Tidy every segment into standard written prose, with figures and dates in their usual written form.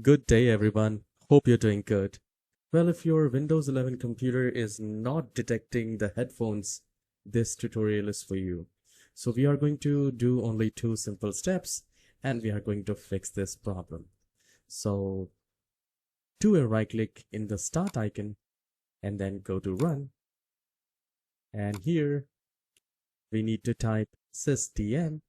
Good day, everyone. Hope you're doing good. Well, if your Windows 11 computer is not detecting the headphones, this tutorial is for you. So we are going to do only two simple steps and we are going to fix this problem. So do a right click in the start icon and then go to run. And here we need to type sysdm.cpl.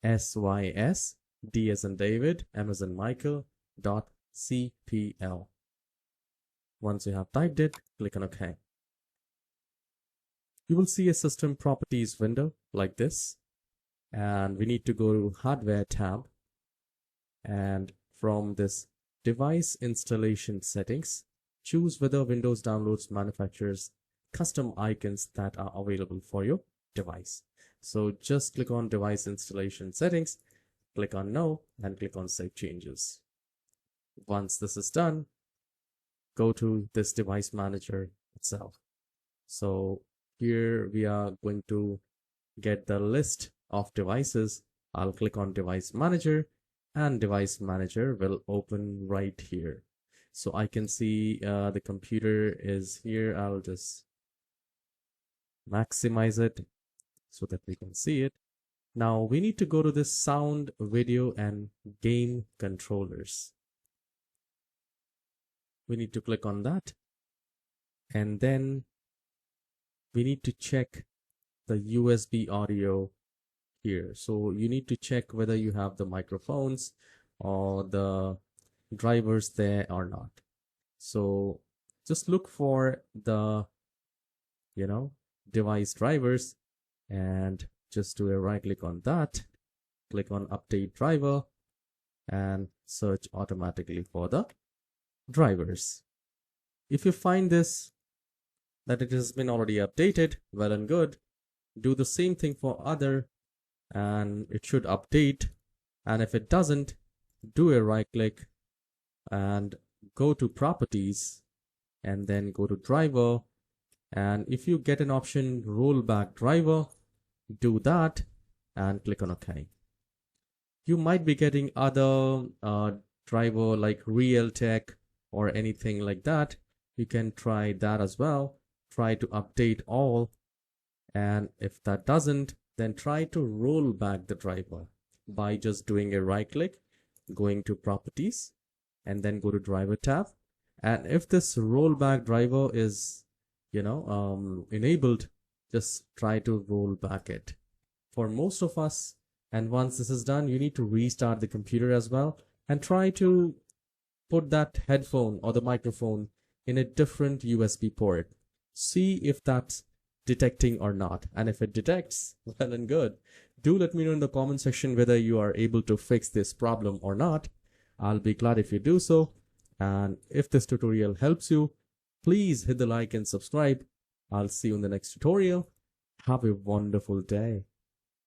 sys D as in David, M as in Michael, .cpl. Once you have typed it, click on OK. You will see a system properties window like this, and we need to go to hardware tab, and from this device installation settings, choose whether Windows downloads manufacturers custom icons that are available for your device. So just click on device installation settings, click on no and click on save changes. Once this is done, go to this device manager itself. So here we are going to get the list of devices. I'll click on device manager and device manager will open right here. So I can see the computer is here. I'll just maximize it so that we can see it. Now we need to go to this sound, video, and game controllers. We need to click on that. And then we need to check the USB audio here. So you need to check whether you have the microphones or the drivers there or not. So just look for the, device drivers and just do a right click on that, click on update driver and search automatically for the drivers. If you find this that it has been already updated, well and good. Do the same thing for other and it should update, and if it doesn't, do a right click and go to properties and then go to driver, and if you get an option rollback driver, do that and click on OK. You might be getting other driver like Realtek or anything like that. You can try that as well. Try to update all, and if that doesn't, then try to roll back the driver by just doing a right click, going to properties and then go to driver tab. And if this rollback driver is enabled, just try to roll back it. For most of us, and once this is done, you need to restart the computer as well and try to put that headphone or the microphone in a different USB port. See if that's detecting or not, and if it detects, well and good. Do let me know in the comment section whether you are able to fix this problem or not. I'll be glad if you do so, and if this tutorial helps you, please hit the like and subscribe. I'll see you in the next tutorial. Have a wonderful day.